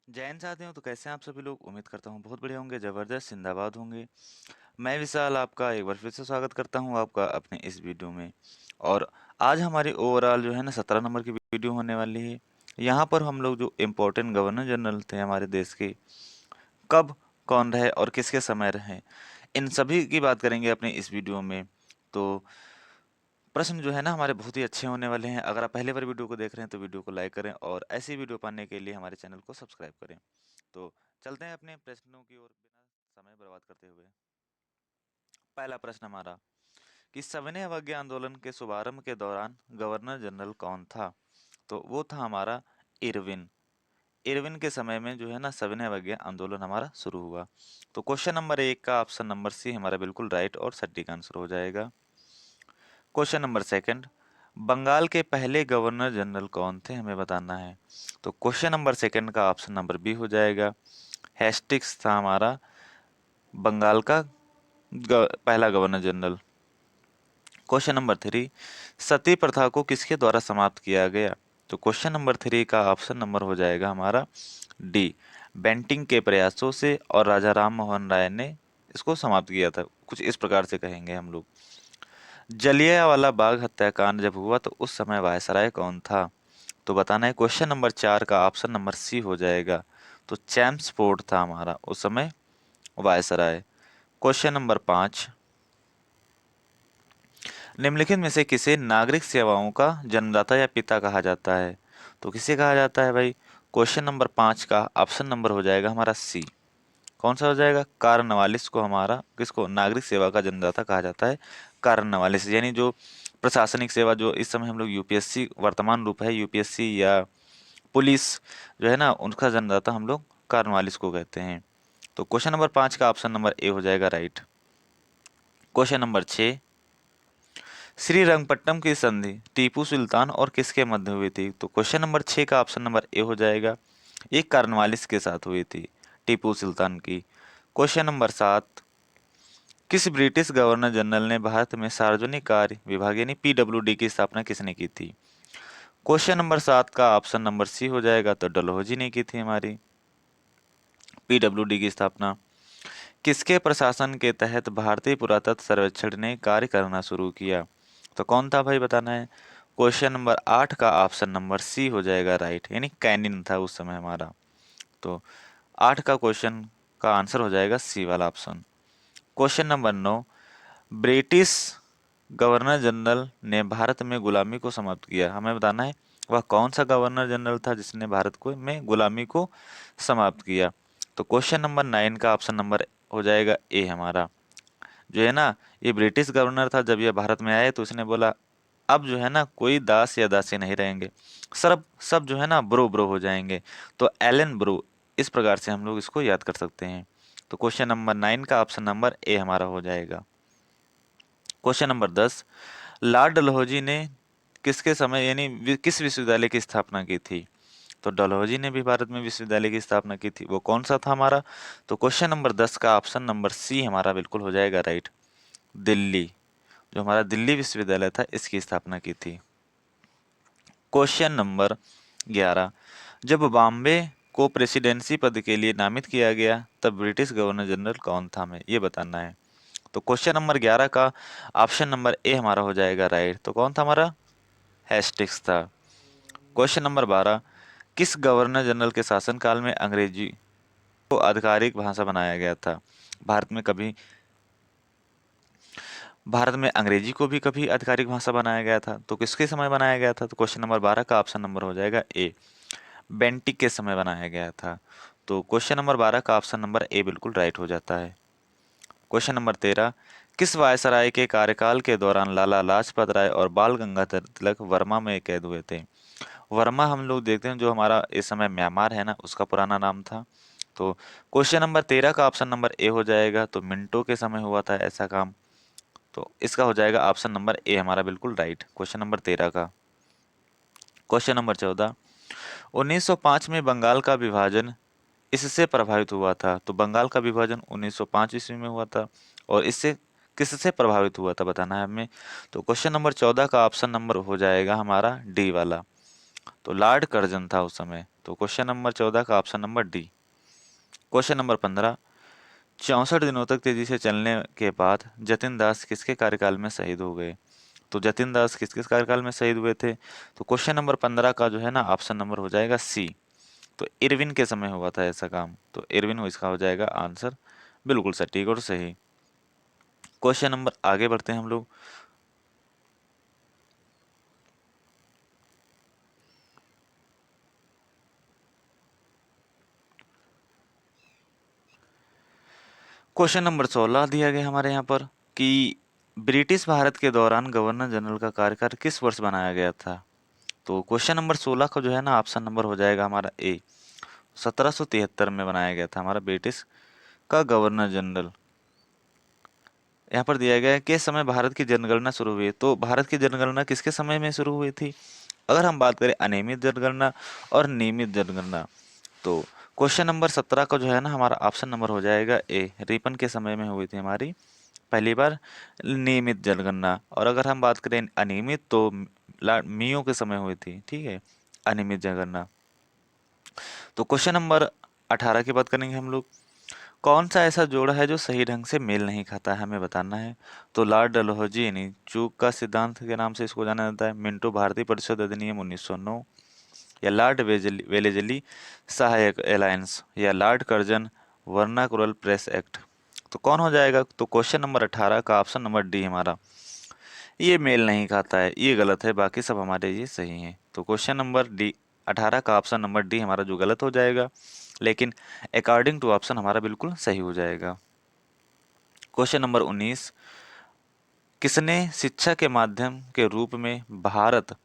जय हिंद साथियों। तो कैसे हैं आप सभी लोग? उम्मीद करता हूँ बहुत बढ़िया होंगे, जबरदस्त जिंदाबाद होंगे। मैं विशाल आपका एक बार फिर से स्वागत करता हूँ आपका अपने इस वीडियो में। और आज हमारी ओवरऑल जो है ना 17 नंबर की वीडियो होने वाली है। यहाँ पर हम लोग जो इम्पोर्टेंट गवर्नर जनरल थे हमारे देश के, कब कौन रहे और किसके समय रहे, इन सभी की बात करेंगे अपने इस वीडियो में। तो प्रश्न जो है ना हमारे बहुत ही अच्छे होने वाले हैं। अगर आप पहले बार वीडियो को देख रहे हैं तो वीडियो को लाइक करें और ऐसी वीडियो पाने के लिए हमारे चैनल को सब्सक्राइब करें। तो चलते हैं अपने प्रश्नों की ओर बिना समय बर्बाद करते हुए। पहला प्रश्न हमारा कि सविनय अवज्ञा आंदोलन के शुभारंभ के दौरान गवर्नर जनरल कौन था? तो वो था हमारा इरविन। इरविन के समय में जो है ना सविनय अवज्ञा आंदोलन हमारा शुरू हुआ। तो क्वेश्चन नंबर 1 का ऑप्शन नंबर सी हमारा बिल्कुल राइट और सटीक आंसर हो जाएगा। क्वेश्चन नंबर सेकंड, बंगाल के पहले गवर्नर जनरल कौन थे, हमें बताना है। तो क्वेश्चन नंबर सेकंड का ऑप्शन नंबर बी हो जाएगा। हेस्टिक्स था हमारा बंगाल का पहला governor general. Question number three, सती प्रथा को किसके द्वारा समाप्त किया गया? तो क्वेश्चन नंबर थ्री का ऑप्शन नंबर हो जाएगा हमारा डी, बेंटिंग के प्रयासों से, और राजा राम मोहन राय ने इसको समाप्त किया था, कुछ इस प्रकार से कहेंगे हम लोग। जलियांवाला बाग हत्याकांड जब हुआ तो उस समय वायसराय कौन था? तो बताना है। क्वेश्चन नंबर चार का ऑप्शन नंबर सी हो जाएगा। तो चैम्प्सफोर्ड था हमारा उस समय वायसराय। क्वेश्चन नंबर पाँच, निम्नलिखित में से किसे नागरिक सेवाओं का जन्मदाता या पिता कहा जाता है? तो किसे कहा जाता है भाई? क्वेश्चन नंबर पाँच का ऑप्शन नंबर हो जाएगा हमारा सी। कौन सा हो जाएगा? कार्नवालिस को हमारा किसको नागरिक सेवा का जन्मदाता कहा जाता है? कार्नवालिस, यानी जो प्रशासनिक सेवा जो इस समय हम लोग यूपीएससी वर्तमान रूप है यूपीएससी या पुलिस जो है ना उनका जन्मदाता हम लोग कार्नवालिस को कहते हैं। तो क्वेश्चन नंबर पाँच का ऑप्शन नंबर ए हो जाएगा राइट। क्वेश्चन नंबर छः, श्रीरंगपट्टनम की संधि टीपू सुल्तान और किसके मध्य हुई थी? तो क्वेश्चन नंबर छः का ऑप्शन नंबर ए हो जाएगा। ये कार्नवालिस के साथ हुई थी, टीपू सुल्तान की। क्वेश्चन नंबर सात, किस ब्रिटिश गवर्नर जनरल ने भारत में सार्वजनिक कार्य विभाग यानी पीडब्ल्यूडी की स्थापना किसने की थी? क्वेश्चन नंबर सात का ऑप्शन नंबर सी हो जाएगा। तो डलहौजी ने की थी हमारी पीडब्ल्यूडी की स्थापना। किसके प्रशासन के तहत भारतीय पुरातत्व सर्वेक्षण ने कार्य करना शुरू किया? तो कौन था भाई, बताना है। क्वेश्चन नंबर आठ का ऑप्शन नंबर सी हो जाएगा राइट, यानी कैनिन था उस समय हमारा। तो आठ का क्वेश्चन का आंसर हो जाएगा सी वाला ऑप्शन। क्वेश्चन नंबर नौ, ब्रिटिश गवर्नर जनरल ने भारत में गुलामी को समाप्त किया, हमें बताना है वह कौन सा गवर्नर जनरल था जिसने भारत को में गुलामी को समाप्त किया? तो क्वेश्चन नंबर नाइन का ऑप्शन नंबर हो जाएगा ए हमारा। जो है ना ये ब्रिटिश गवर्नर था, जब ये भारत में आए तो उसने बोला अब जो है ना कोई दास या दासी नहीं रहेंगे, सब सब जो है ना ब्रो ब्रो हो जाएंगे। तो एलन ब्रो, इस प्रकार से हम लोग इसको याद कर सकते हैं। तो क्वेश्चन नंबर नाइन का ऑप्शन नंबर ए हमारा हो जाएगा। क्वेश्चन नंबर 10, लॉर्ड डलहौजी ने किसके समय यानी किस विश्वविद्यालय की स्थापना की थी? तो डलहौजी ने भी भारत में विश्वविद्यालय की स्थापना की थी, वो कौन सा था हमारा? तो क्वेश्चन नंबर 10 का ऑप्शन नंबर सी हमारा बिल्कुल हो जाएगा राइट, दिल्ली। जो हमारा दिल्ली विश्वविद्यालय था इसकी स्थापना की थी। क्वेश्चन नंबर 11, जब बॉम्बे को प्रेसिडेंसी पद के लिए नामित किया गया तब ब्रिटिश गवर्नर जनरल कौन था, हमें ये बताना है। तो क्वेश्चन नंबर 11 का ऑप्शन नंबर ए हमारा हो जाएगा राइट। तो कौन था हमारा? हेस्टिक्स था। क्वेश्चन नंबर 12, किस गवर्नर जनरल के शासनकाल में अंग्रेजी को आधिकारिक भाषा बनाया गया था? भारत में कभी भारत में अंग्रेजी को भी कभी आधिकारिक भाषा बनाया गया था, तो किसके समय बनाया गया था? तो क्वेश्चन नंबर 12 का ऑप्शन नंबर हो जाएगा ए, बेंटिक के समय बनाया गया था। तो क्वेश्चन नंबर 12 का ऑप्शन नंबर ए बिल्कुल राइट हो जाता है। क्वेश्चन नंबर 13, किस वायसराय के कार्यकाल के दौरान लाला लाजपत राय और बाल गंगाधर तिलक वर्मा में कैद हुए थे? वर्मा हम लोग देखते हैं जो हमारा इस समय म्यांमार है ना उसका पुराना नाम था। तो क्वेश्चन नंबर 13 का ऑप्शन नंबर ए हो जाएगा। तो मिंटो के समय हुआ था ऐसा काम। तो इसका हो जाएगा ऑप्शन नंबर ए हमारा बिल्कुल राइट, क्वेश्चन नंबर 13 का। क्वेश्चन नंबर 14, 1905 में बंगाल का विभाजन इससे प्रभावित हुआ था? तो बंगाल का विभाजन 1905 ईस्वी में हुआ था, और इससे किससे प्रभावित हुआ था बताना है हमें। तो क्वेश्चन नंबर 14 का ऑप्शन नंबर हो जाएगा हमारा डी वाला। तो लॉर्ड कर्जन था उस समय, तो क्वेश्चन नंबर 14 का option number D. Question number 15, 64 दिनों तक तेजी से चलने के बाद जतिन दास किसके कार्यकाल में शहीद हो गए? तो जतिन दास किस किस कार्यकाल में शहीद हुए थे? तो क्वेश्चन नंबर 15 का जो है ना ऑप्शन नंबर हो जाएगा सी। तो इरविन के समय हुआ था ऐसा काम, तो इरविन हो इसका हो जाएगा आंसर, बिल्कुल सटीक और सही। क्वेश्चन नंबर आगे बढ़ते हैं हम लोग। क्वेश्चन नंबर 16 दिया गया हमारे यहाँ पर कि ब्रिटिश भारत के दौरान गवर्नर जनरल का कार्यकाल किस वर्ष बनाया गया था? तो क्वेश्चन नंबर 16 का जो है ना ऑप्शन नंबर हो जाएगा हमारा ए। 1773 में बनाया गया था हमारा ब्रिटिश का गवर्नर जनरल। यहाँ पर दिया गया है किस समय भारत की जनगणना शुरू हुई। तो भारत की जनगणना किसके समय में शुरू हुई थी? अगर हम बात करें अनियमित जनगणना और नियमित जनगणना, तो क्वेश्चन नंबर 17 का जो है ना हमारा ऑप्शन नंबर हो जाएगा ए। रिपन के समय में हुई थी हमारी पहली बार नियमित जनगणना। और अगर हम बात करें अनियमित, तो मियो के समय हुई थी, ठीक है, अनियमित जनगणना। तो क्वेश्चन नंबर 18 की बात करेंगे हम लोग। कौन सा ऐसा जोड़ा है जो सही ढंग से मेल नहीं खाता है, हमें बताना है। तो लॉर्ड डलहौजी यानी चूक का सिद्धांत के नाम से इसको जाना जाता है, मिंटो भारतीय परिषद अधिनियम 1909, या लॉर्ड वेलेजली सहायक एलायंस, या Lord Curzon vernacular press act. तो कौन हो जाएगा? तो क्वेश्चन नंबर 18 का ऑप्शन नंबर डी हमारा, ये मेल नहीं खाता है, ये गलत है, बाकी सब हमारे ये सही हैं। तो क्वेश्चन नंबर डी 18 का ऑप्शन नंबर डी हमारा जो गलत हो जाएगा, लेकिन अकॉर्डिंग टू ऑप्शन हमारा बिल्कुल सही हो जाएगा। क्वेश्चन नंबर 19, किसने शिक्षा के माध्यम के रूप में भारत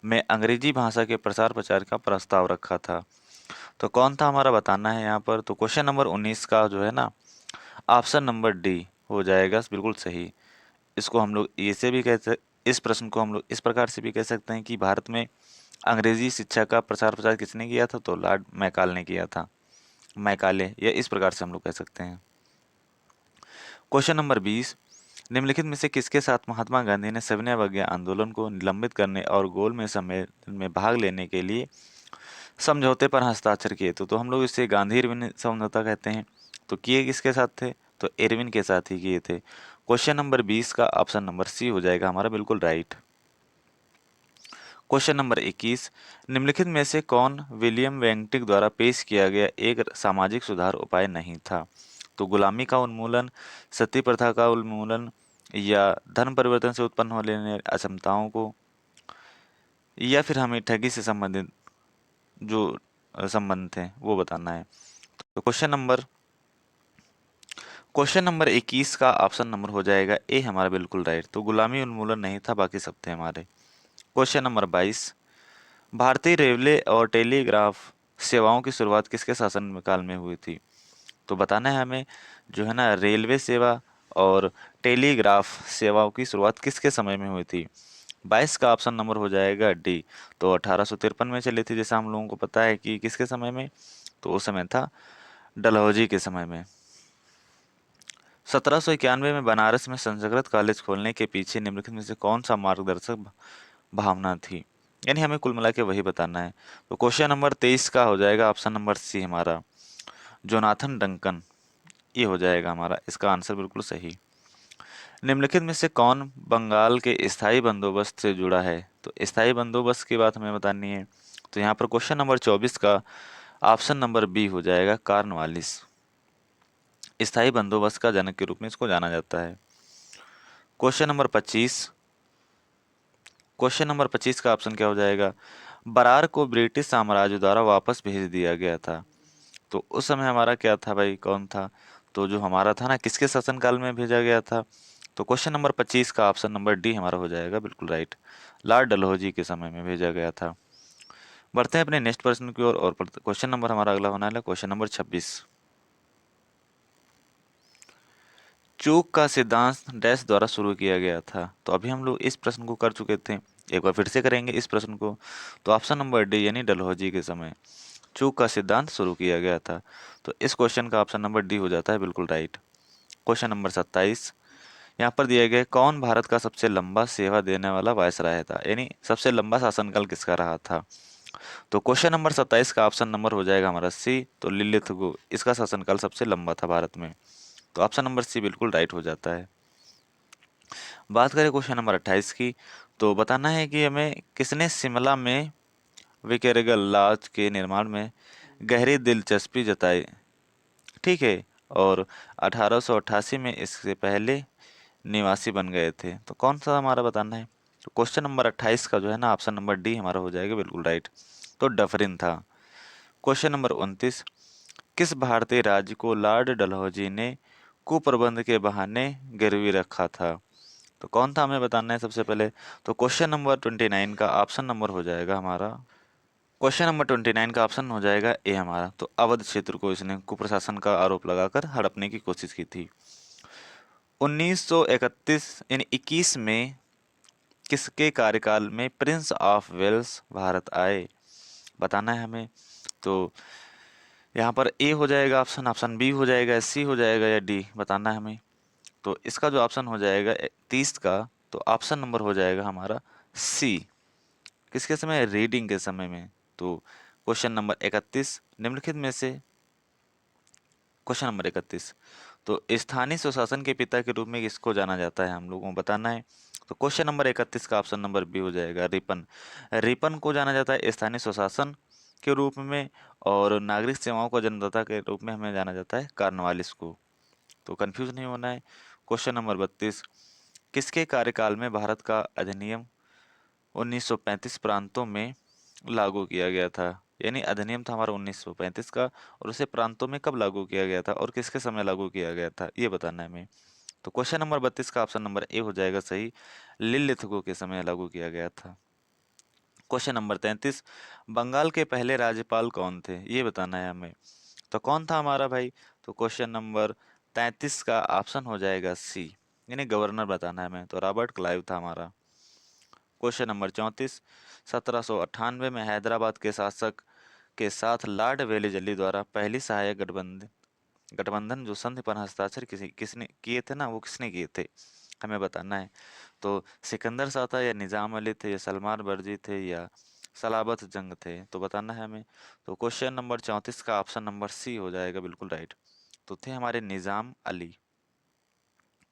में अंग्रेजी भाषा के प्रसार प्रचार का प्रस्ताव रखा था? तो कौन था हमारा बताना है यहाँ पर। तो क्वेश्चन नंबर 19 का जो है ना ऑप्शन नंबर डी हो जाएगा बिल्कुल सही। इसको हम लोग ऐसे भी इस प्रश्न को हम लोग इस प्रकार से भी कह सकते हैं कि भारत में अंग्रेजी शिक्षा का प्रसार प्रचार किसने किया था? तो लॉर्ड मैकाले ने किया था, मैकाले, या इस प्रकार से हम लोग कह सकते हैं। क्वेश्चन नंबर 20, निम्नलिखित में से किसके साथ महात्मा गांधी ने सविनय अवज्ञा आंदोलन को निलंबित करने और गोल में सम्मेलन में भाग लेने के लिए समझौते पर हस्ताक्षर किए? तो हम लोग इसे गांधी इरविन समझौता कहते हैं। तो किए किसके साथ थे? तो इरविन के साथ ही किए थे। क्वेश्चन नंबर 20 का ऑप्शन नंबर सी हो जाएगा हमारा बिल्कुल राइट। क्वेश्चन नंबर 21, निम्नलिखित में से कौन विलियम वेंटिक द्वारा पेश किया गया एक सामाजिक सुधार उपाय नहीं था? तो गुलामी का उन्मूलन, सती प्रथा का उन्मूलन, या धर्म परिवर्तन से उत्पन्न होने असमताओं को, या फिर हमें ठगी से संबंधित जो संबंध थे वो बताना है। तो क्वेश्चन नंबर 21 का ऑप्शन नंबर हो जाएगा ए हमारा बिल्कुल राइट। तो गुलामी उन्मूलन नहीं था, बाकी सब थे हमारे। क्वेश्चन नंबर 22, भारतीय रेलवे और टेलीग्राफ सेवाओं की शुरुआत किसके शासन काल में हुई थी? तो बताना है हमें जो है ना रेलवे सेवा और टेलीग्राफ सेवाओं की शुरुआत किसके समय में हुई थी? 22 का ऑप्शन नंबर हो जाएगा डी। तो 1853 में चली थी, जैसा हम लोगों को पता है कि किसके समय में, तो उस समय था डलहौजी के समय में। 1791 में बनारस में संस्कृत कॉलेज खोलने के पीछे निम्नलिखित में से कौन सा मार्गदर्शक भावना थी? यानी हमें कुल मिला के वही बताना है। तो क्वेश्चन नंबर 23 का हो जाएगा ऑप्शन नंबर सी हमारा, जोनाथन डंकन, ये हो जाएगा हमारा इसका आंसर बिल्कुल सही। निम्नलिखित में से कौन बंगाल के स्थायी बंदोबस्त से जुड़ा है? तो स्थायी बंदोबस्त की बात हमें बतानी है। तो यहाँ पर क्वेश्चन नंबर 24 का ऑप्शन नंबर बी हो जाएगा, कार्नवालिस। स्थायी बंदोबस्त का जनक के रूप में इसको जाना जाता है। क्वेश्चन नंबर 25, क्वेश्चन नंबर 25 का ऑप्शन क्या हो जाएगा? बरार को ब्रिटिश साम्राज्य द्वारा वापस भेज दिया गया था। तो उस समय हमारा क्या था भाई, कौन था? तो जो हमारा था ना किसके शासनकाल में भेजा गया था? तो क्वेश्चन नंबर 25 का ऑप्शन नंबर डी हमारा हो जाएगा बिल्कुल राइट, लॉर्ड डलहौजी के समय में भेजा गया था। बढ़ते हैं अपने नेक्स्ट प्रश्न की ओर और क्वेश्चन नंबर हमारा अगला होने वाला है क्वेश्चन नंबर 26। चूक का सिद्धांत डैश द्वारा शुरू किया गया था। तो अभी हम लोग इस प्रश्न को कर चुके थे, एक बार फिर से करेंगे इस प्रश्न को। तो ऑप्शन नंबर डी यानी डलहौजी के समय चूक का सिद्धांत शुरू किया गया था। तो इस क्वेश्चन का ऑप्शन नंबर डी हो जाता है बिल्कुल राइट। क्वेश्चन नंबर 27, यहाँ पर दिया गया कौन भारत का सबसे लंबा सेवा देने वाला वायसराय था, यानी सबसे लंबा शासनकाल किसका रहा था? तो क्वेश्चन नंबर 27 का ऑप्शन नंबर हो जाएगा हमारा सी। तो लिलिथ गो, इसका शासनकाल सबसे लंबा था भारत में। तो ऑप्शन नंबर सी बिल्कुल राइट हो जाता है। बात करें क्वेश्चन नंबर 28 की, तो बताना है कि हमें किसने शिमला में विकेरेगल लॉज के निर्माण में गहरी दिलचस्पी जताई। ठीक है। और 1888 में इससे पहले निवासी बन गए थे। तो कौन सा हमारा बताना है। तो क्वेश्चन नंबर 28 का जो है ना ऑप्शन नंबर डी हमारा हो जाएगा बिल्कुल राइट। तो डफरिन था। क्वेश्चन नंबर 29, किस भारतीय राज्य को लॉर्ड डलहौजी ने कुप्रबंध के बहाने गिरवी रखा था। तो कौन था हमें बताना है सबसे पहले। तो क्वेश्चन नंबर 29 का ऑप्शन नंबर हो जाएगा हमारा, क्वेश्चन नंबर 29 का ऑप्शन हो जाएगा ए हमारा। तो अवध क्षेत्र को इसने कुप्रशासन का आरोप लगाकर हड़पने की कोशिश की थी। 1931 यानी 21 में किसके कार्यकाल में प्रिंस ऑफ वेल्स भारत आए, बताना है हमें। तो यहाँ पर ए हो जाएगा ऑप्शन, ऑप्शन बी हो जाएगा, सी हो जाएगा या डी, बताना है हमें। तो इसका जो ऑप्शन हो जाएगा 30 का, तो ऑप्शन नंबर हो जाएगा हमारा सी। किसके समय, रीडिंग के समय में। तो क्वेश्चन नंबर 31 निम्नलिखित में से, क्वेश्चन नंबर 31, तो स्थानीय स्वशासन के पिता के रूप में किसको जाना जाता है, हम लोगों को बताना है। तो क्वेश्चन नंबर 31 का ऑप्शन नंबर बी हो जाएगा रिपन। रिपन को जाना जाता है स्थानीय स्वशासन के रूप में, और नागरिक सेवाओं का जन्मदाता के रूप में हमें जाना जाता है कार्नवालिस को। तो कंफ्यूज नहीं होना है। क्वेश्चन नंबर 32, किसके कार्यकाल में भारत का अधिनियम 1935 प्रांतों में लागू किया गया था। यानी अधिनियम था हमारा 1935 का, और उसे प्रांतों में कब लागू किया गया था और किसके समय लागू किया गया था, ये बताना है हमें। तो क्वेश्चन नंबर 32 का ऑप्शन नंबर ए हो जाएगा सही, लिलिथगो के समय लागू किया गया था। क्वेश्चन नंबर 33, बंगाल के पहले राज्यपाल कौन थे, ये बताना है हमें। तो कौन था हमारा भाई। तो क्वेश्चन नंबर 33 का ऑप्शन हो जाएगा सी, यानी गवर्नर बताना है हमें। तो रॉबर्ट क्लाइव था हमारा। क्वेश्चन नंबर 34, 1798 में हैदराबाद के शासक के साथ लॉर्ड वेलेजली द्वारा पहली सहायक गठबंधन गठबंधन जो संधि पर हस्ताक्षर किसी किसने किए थे ना, वो किसने किए थे, हमें बताना है। तो सिकंदर शाह था, या निजाम अली थे, या सलमान बर्जी थे, या सलाबत जंग थे, तो बताना है हमें। तो क्वेश्चन नंबर 34 का ऑप्शन नंबर सी हो जाएगा बिल्कुल राइट। तो थे हमारे निजाम अली।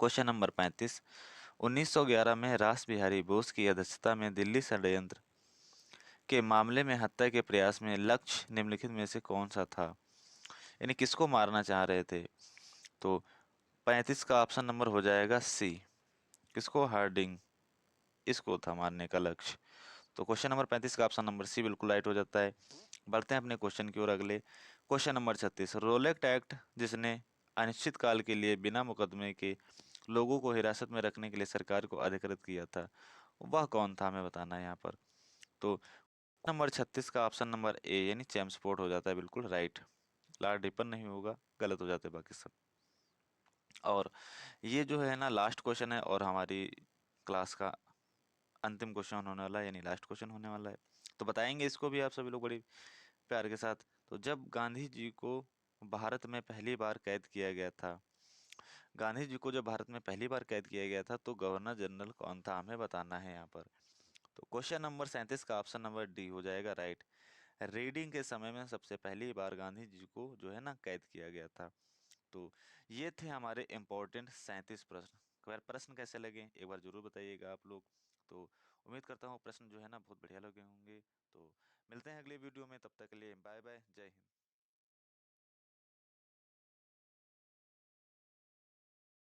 क्वेश्चन नंबर 35, 1911 में रास बिहारी बोस की अध्यक्षता में दिल्ली षड्यंत्र के मामले में हत्या के प्रयास में लक्ष्य निम्नलिखित में से कौन सा था, यानी किसको मारना चाह रहे थे। तो 35 का ऑप्शन नंबर हो जाएगा सी, किसको, हार्डिंग, इसको था मारने का लक्ष्य। तो क्वेश्चन नंबर 35 का ऑप्शन नंबर सी बिल्कुल राइट हो जाता है। बढ़ते हैं अपने क्वेश्चन की ओर अगले। क्वेश्चन नंबर 36, रोलेक्ट एक्ट जिसने अनिश्चित काल के लिए बिना मुकदमे के लोगों को हिरासत में रखने के लिए सरकार को अधिकृत किया था, वह कौन था, हमें बताना है यहाँ पर। तो नंबर 36 का ऑप्शन नंबर ए यानी चेम्सफोर्ड हो जाता है बिल्कुल राइट। लॉर्ड रिपन नहीं होगा, गलत हो जाते हैं बाकी सब। और ये जो है ना लास्ट क्वेश्चन है, और हमारी क्लास का अंतिम क्वेश्चन होने वाला है, यानी लास्ट क्वेश्चन होने वाला है। तो बताएंगे इसको भी आप सभी लोग बड़ी प्यार के साथ। तो जब गांधी जी को भारत में पहली बार कैद किया गया था, गांधी जी को जब भारत में पहली बार कैद किया गया था, तो गवर्नर जनरल कौन था, हमें बताना है यहाँ पर। तो क्वेश्चन नंबर 37 का ऑप्शन नंबर डी हो जाएगा राइट। रीडिंग के समय में सबसे पहली बार गांधी जी को जो है ना कैद किया गया था। तो ये थे हमारे इम्पोर्टेंट 37 प्रश्न। अगर प्रश्न कैसे लगे एक बार जरूर बताइएगा आप लोग। तो उम्मीद करता हूँ प्रश्न जो है ना बहुत बढ़िया लगे होंगे। तो मिलते हैं अगले वीडियो में, तब तक के लिए बाय बाय, जय हिंद।